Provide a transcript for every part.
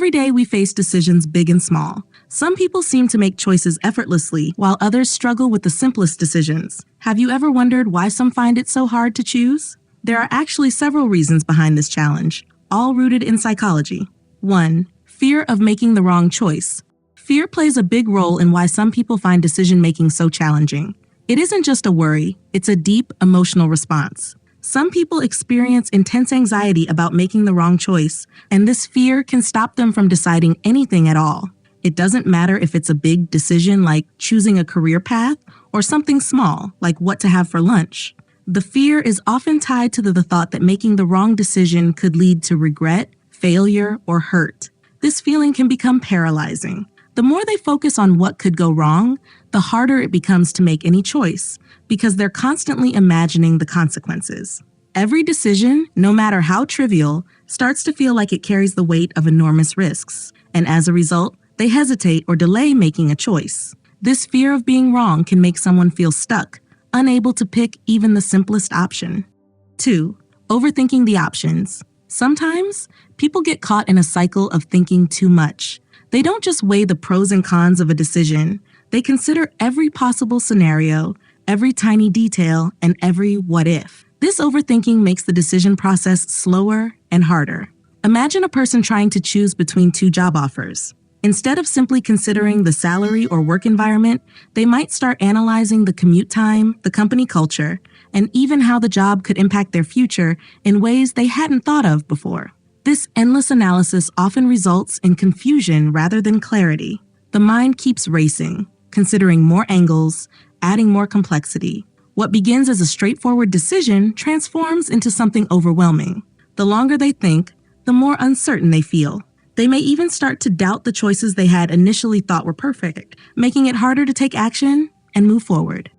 Every day we face decisions big and small. Some people seem to make choices effortlessly, while others struggle with the simplest decisions. Have you ever wondered why some find it so hard to choose? There are actually several reasons behind this challenge, all rooted in psychology. 1. Fear of making the wrong choice. Fear plays a big role in why some people find decision-making so challenging. It isn't just a worry, it's a deep emotional response. Some people experience intense anxiety about making the wrong choice, and this fear can stop them from deciding anything at all. It doesn't matter if it's a big decision like choosing a career path or something small like what to have for lunch. The fear is often tied to the thought that making the wrong decision could lead to regret, failure, or hurt. This feeling can become paralyzing. The more they focus on what could go wrong, the harder it becomes to make any choice, because they're constantly imagining the consequences. Every decision, no matter how trivial, starts to feel like it carries the weight of enormous risks, and as a result, they hesitate or delay making a choice. This fear of being wrong can make someone feel stuck, unable to pick even the simplest option. 2. Overthinking the options. Sometimes, people get caught in a cycle of thinking too much. They don't just weigh the pros and cons of a decision, they consider every possible scenario, every tiny detail, and every what if. This overthinking makes the decision process slower and harder. Imagine a person trying to choose between two job offers. Instead of simply considering the salary or work environment, they might start analyzing the commute time, the company culture, and even how the job could impact their future in ways they hadn't thought of before. This endless analysis often results in confusion rather than clarity. The mind keeps racing, considering more angles, adding more complexity. What begins as a straightforward decision transforms into something overwhelming. The longer they think, the more uncertain they feel. They may even start to doubt the choices they had initially thought were perfect, making it harder to take action and move forward.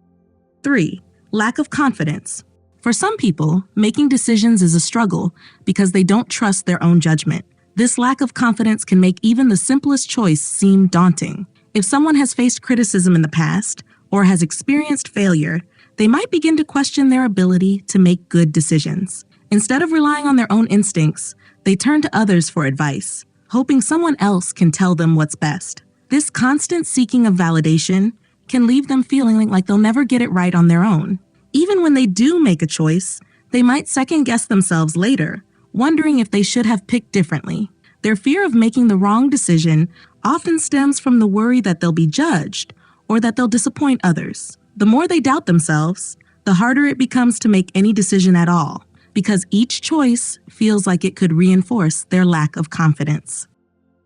3. Lack of confidence. For some people, making decisions is a struggle because they don't trust their own judgment. This lack of confidence can make even the simplest choice seem daunting. If someone has faced criticism in the past or has experienced failure, they might begin to question their ability to make good decisions. Instead of relying on their own instincts, they turn to others for advice, hoping someone else can tell them what's best. This constant seeking of validation can leave them feeling like they'll never get it right on their own. Even when they do make a choice, they might second-guess themselves later, wondering if they should have picked differently. Their fear of making the wrong decision often stems from the worry that they'll be judged or that they'll disappoint others. The more they doubt themselves, the harder it becomes to make any decision at all, because each choice feels like it could reinforce their lack of confidence.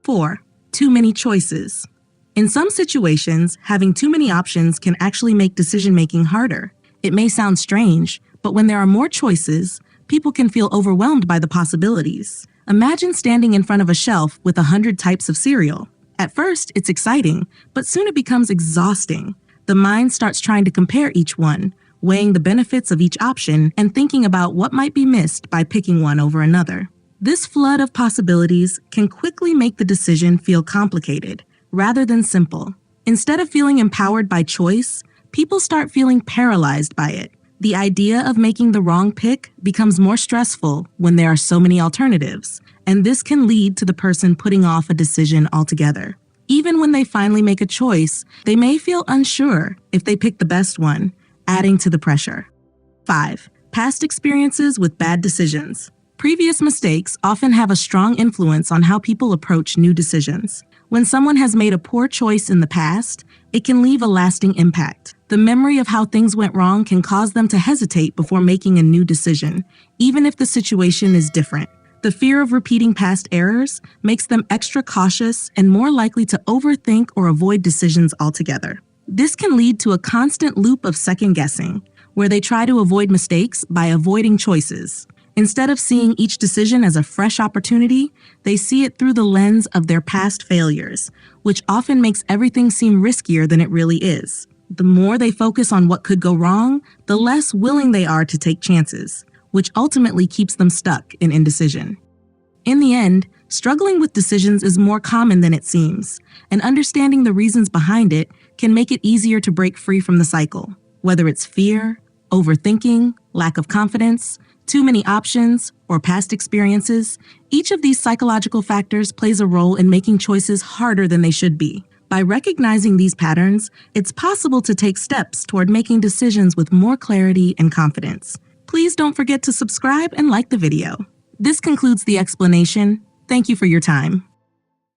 4. Too many choices. In some situations, having too many options can actually make decision-making harder. It may sound strange, but when there are more choices, people can feel overwhelmed by the possibilities. Imagine standing in front of a shelf with 100 types of cereal. At first, it's exciting, but soon it becomes exhausting. The mind starts trying to compare each one, weighing the benefits of each option and thinking about what might be missed by picking one over another. This flood of possibilities can quickly make the decision feel complicated, rather than simple. Instead of feeling empowered by choice, people start feeling paralyzed by it. The idea of making the wrong pick becomes more stressful when there are so many alternatives, and this can lead to the person putting off a decision altogether. Even when they finally make a choice, they may feel unsure if they pick the best one, adding to the pressure. 5. Past experiences with bad decisions. Previous mistakes often have a strong influence on how people approach new decisions. When someone has made a poor choice in the past, it can leave a lasting impact. The memory of how things went wrong can cause them to hesitate before making a new decision, even if the situation is different. The fear of repeating past errors makes them extra cautious and more likely to overthink or avoid decisions altogether. This can lead to a constant loop of second-guessing, where they try to avoid mistakes by avoiding choices. Instead of seeing each decision as a fresh opportunity, they see it through the lens of their past failures, which often makes everything seem riskier than it really is. The more they focus on what could go wrong, the less willing they are to take chances, which ultimately keeps them stuck in indecision. In the end, struggling with decisions is more common than it seems, and understanding the reasons behind it can make it easier to break free from the cycle. Whether it's fear, overthinking, lack of confidence, too many options, or past experiences, each of these psychological factors plays a role in making choices harder than they should be. By recognizing these patterns, it's possible to take steps toward making decisions with more clarity and confidence. Please don't forget to subscribe and like the video. This concludes the explanation. Thank you for your time.